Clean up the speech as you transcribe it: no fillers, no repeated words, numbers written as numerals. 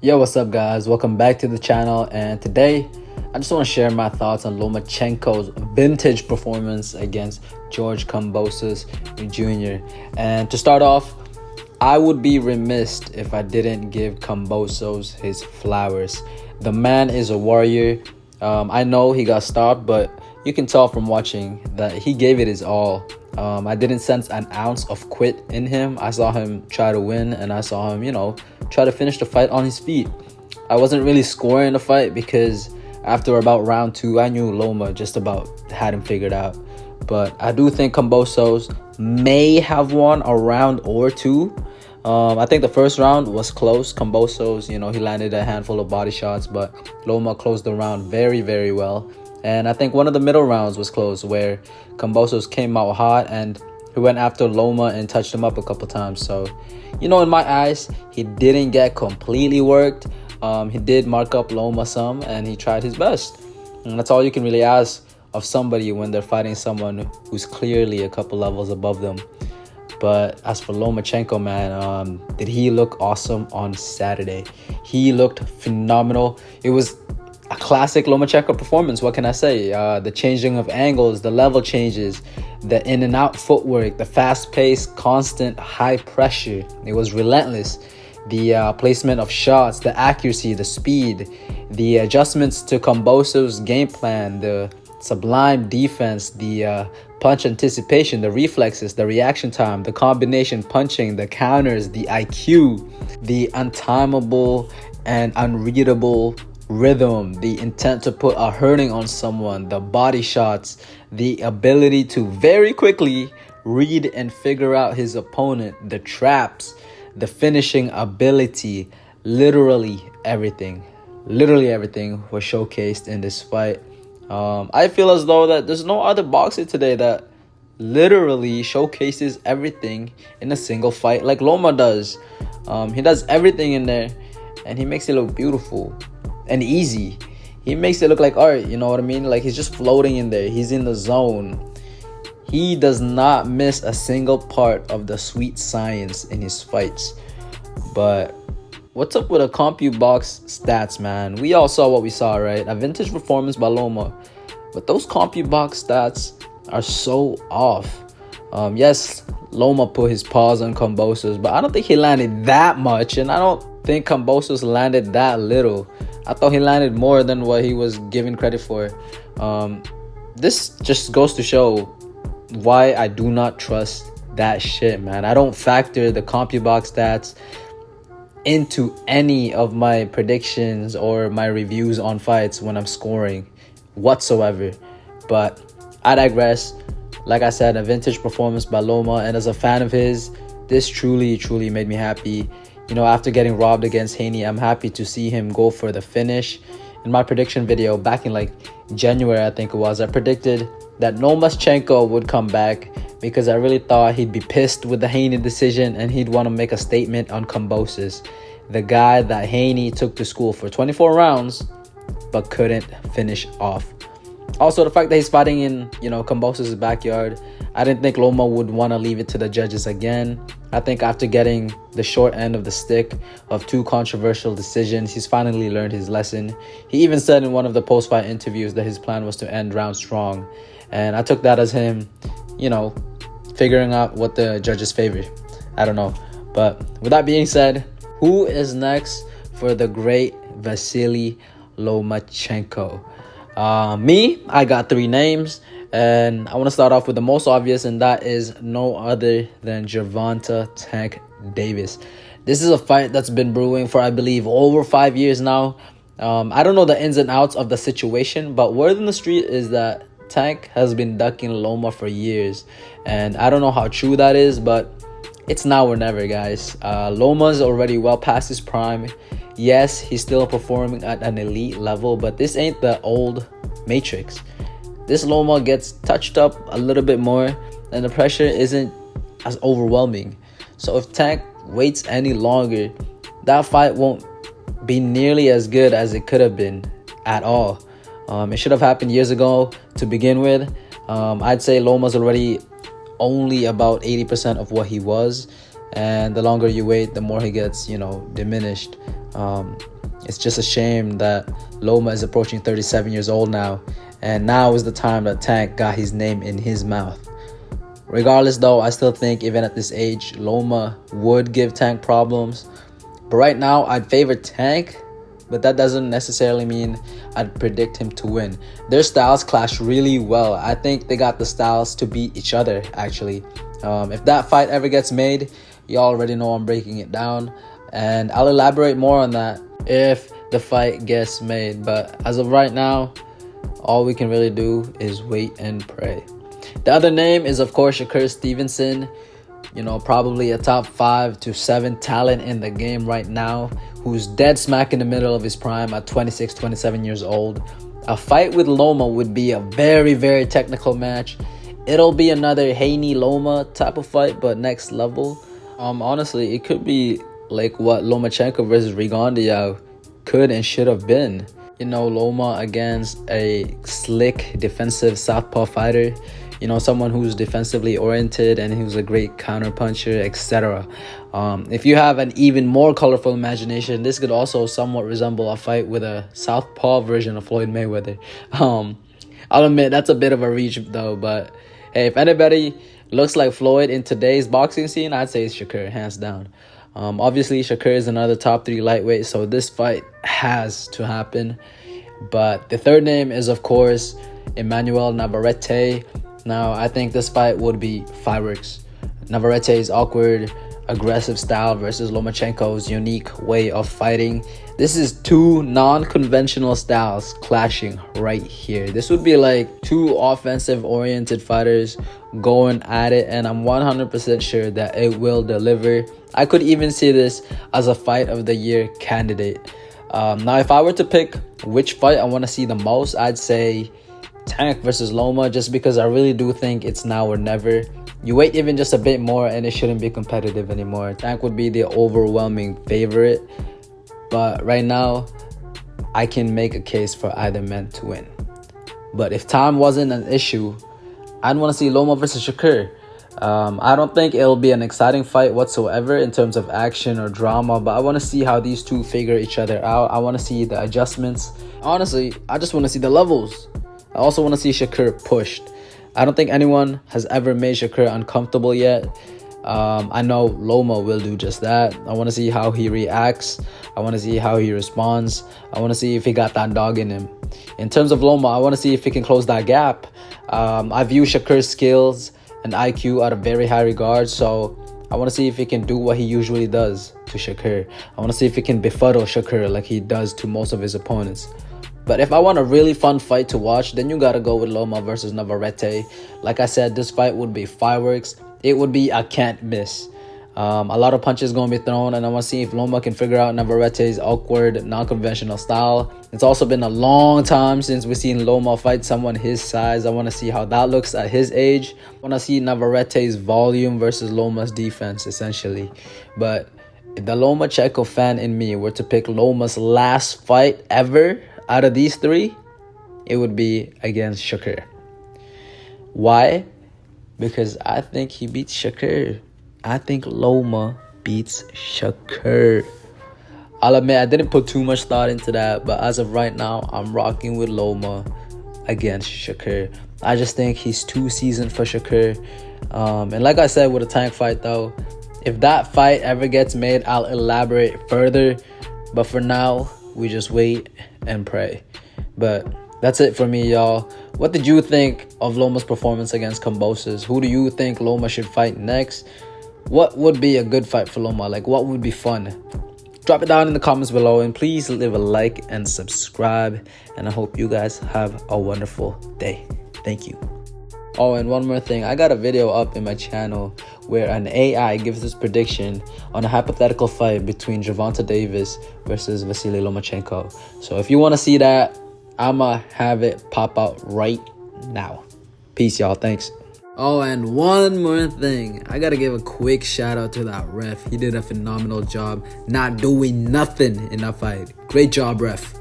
Yo, what's up guys? Welcome back to the channel, and today I just want to share my thoughts on Lomachenko's vintage performance against George Kambosos Jr. And to start off, I would be remiss if I didn't give Kambosos his flowers. The man is a warrior. I know he got stopped, but you can tell from watching that he gave it his all. I didn't sense an ounce of quit in him. I saw him try to win, and I saw him, try to finish the fight on his feet. I wasn't really scoring the fight because after about round 2, I knew Loma just about had him figured out. But I do think Kambosos may have won a round or two. I think the first round was close. Kambosos, he landed a handful of body shots, but Loma closed the round very, very well. And I think one of the middle rounds was close, where Kambosos came out hot and he went after Loma and touched him up a couple times. So, in my eyes, he didn't get completely worked. He did mark up Loma some, and he tried his best. And that's all you can really ask of somebody when they're fighting someone who's clearly a couple levels above them. But as for Lomchanko, man, did he look awesome on Saturday? He looked phenomenal. It was a classic Lomachenko performance. What can I say? The changing of angles, the level changes, the in and out footwork, the fast pace, constant high pressure. It was relentless. The placement of shots, the accuracy, the speed, the adjustments to Kambosos' game plan, the sublime defense, the punch anticipation, the reflexes, the reaction time, the combination punching, the counters, the IQ, the untimable and unreadable rhythm, the intent to put a hurting on someone, the body shots, the ability to very quickly read and figure out his opponent, the traps, the finishing ability. Literally everything was showcased in this fight. I feel as though that there's no other boxer today that literally showcases everything in a single fight like Loma does. He does everything in there, and he makes it look beautiful and easy. He makes it look like art, you know what I mean? Like he's just floating in there. He's in the zone. He does not miss a single part of the sweet science in his fights. But what's up with a CompuBox stats, man? We all saw what we saw, right? A vintage performance by Loma. But those CompuBox stats are so off. Yes, Loma put his paws on Kambosos, but I don't think he landed that much, and I don't think Kambosos landed that little. I thought he landed more than what he was given credit for. This just goes to show why I do not trust that shit, man. I don't factor the CompuBox stats into any of my predictions or my reviews on fights when I'm scoring whatsoever. But I digress. Like I said, a vintage performance by Loma, and as a fan of his, this truly made me happy. After getting robbed against Haney, I'm happy to see him go for the finish. In my prediction video back in January, I think it was, I predicted that Lomachenko would come back because I really thought he'd be pissed with the Haney decision and he'd want to make a statement on Kambosos, the guy that Haney took to school for 24 rounds but couldn't finish off. Also, the fact that he's fighting in, Kambosos' backyard, I didn't think Loma would want to leave it to the judges again. I think after getting the short end of the stick of 2 controversial decisions, he's finally learned his lesson. He even said in one of the post-fight interviews that his plan was to end round strong. And I took that as him, figuring out what the judges favor. I don't know. But with that being said, who is next for the great Vasily Lomachenko? Me, I got 3 names, and I want to start off with the most obvious, and that is no other than Gervonta Tank Davis. This is a fight that's been brewing for, I believe, over 5 years now. I don't know the ins and outs of the situation, but word in the street is that Tank has been ducking Loma for years, and I don't know how true that is, but it's now or never, guys. Loma's already well past his prime. Yes, he's still performing at an elite level, but this ain't the old Matrix. This Loma gets touched up a little bit more, and the pressure isn't as overwhelming. So if Tank waits any longer, that fight won't be nearly as good as it could have been at all. It should have happened years ago to begin with. I'd say Loma's already only about 80% of what he was, and the longer you wait, the more he gets, diminished. It's just a shame that Loma is approaching 37 years old now, and now is the time that Tank got his name in his mouth. Regardless though, I still think even at this age, Loma would give Tank problems. But right now, I'd favor Tank, but that doesn't necessarily mean I'd predict him to win. Their styles clash really well. I think they got the styles to beat each other, actually. If that fight ever gets made, you already know I'm breaking it down. And I'll elaborate more on that if the fight gets made. But as of right now, all we can really do is wait and pray. The other name is, of course, Shakur Stevenson. You know, probably a top 5 to 7 talent in the game right now, who's dead smack in the middle of his prime at 26, 27 years old. A fight with Loma would be a very, very technical match. It'll be another Haney Loma type of fight, but next level. Honestly, it could be like what Lomchanko versus Rigondeaux could and should have been. You know, Loma against a slick defensive southpaw fighter. You know, someone who's defensively oriented and who's a great counter puncher, etc. If you have an even more colorful imagination, this could also somewhat resemble a fight with a southpaw version of Floyd Mayweather. I'll admit that's a bit of a reach though, but hey, if anybody looks like Floyd in today's boxing scene, I'd say it's Shakur, hands down. Obviously, Shakur is another top 3 lightweight, so this fight has to happen. But the third name is, of course, Emmanuel Navarette. Now, I think this fight would be fireworks. Navarette's awkward, aggressive style versus Lomachenko's unique way of fighting. This is 2 non-conventional styles clashing right here. This would be like 2 offensive-oriented fighters going at it, and I'm 100% sure that it will deliver. I could even see this as a fight of the year candidate. Now, if I were to pick which fight I want to see the most, I'd say Tank versus Loma, just because I really do think it's now or never. You wait even just a bit more and it shouldn't be competitive anymore. Tank would be the overwhelming favorite, but right now I can make a case for either man to win. But if time wasn't an issue, I'd want to see Loma versus Shakur. I don't think it'll be an exciting fight whatsoever in terms of action or drama, but I want to see how these two figure each other out. I want to see the adjustments. Honestly, I just want to see the levels. I also want to see Shakur pushed. I don't think anyone has ever made Shakur uncomfortable yet. I know Loma will do just that. I want to see how he reacts. I want to see how he responds. I want to see if he got that dog in him. In terms of Loma, I want to see if he can close that gap. I view Shakur's skills and IQ at a very high regard, so I want to see if he can do what he usually does to Shakur. I want to see if he can befuddle Shakur like he does to most of his opponents. But if I want a really fun fight to watch, then you gotta go with Loma versus Navarette. Like I said, this fight would be fireworks. It would be a can't miss. A lot of punches gonna be thrown, and I want to see if Loma can figure out Navarette's awkward, non-conventional style. It's also been a long time since we've seen Loma fight someone his size. I want to see how that looks at his age. I want to see Navarette's volume versus Loma's defense, essentially. But if the Lomachenko fan in me were to pick Loma's last fight ever out of these 3, it would be against Shakur. Why? Because I think he beats Shakur. I think Loma beats Shakur. I'll admit I didn't put too much thought into that, but as of right now, I'm rocking with Loma against Shakur. I just think he's too seasoned for Shakur. And like I said with a Tank fight though, if that fight ever gets made, I'll elaborate further. But for now, we just wait and pray. But that's it for me, y'all. What did you think of Loma's performance against Kambosos? Who do you think Loma should fight next? What would be a good fight for Loma? Like, what would be fun? Drop it down in the comments below, and please leave a like and subscribe. And I hope you guys have a wonderful day. Thank you. Oh, and one more thing. I got a video up in my channel where an AI gives this prediction on a hypothetical fight between Gervonta Davis versus Vasily Lomachenko. So if you want to see that, I'ma have it pop out right now. Peace, y'all. Thanks. Oh, and one more thing. I gotta give a quick shout out to that ref. He did a phenomenal job not doing nothing in that fight. Great job, ref.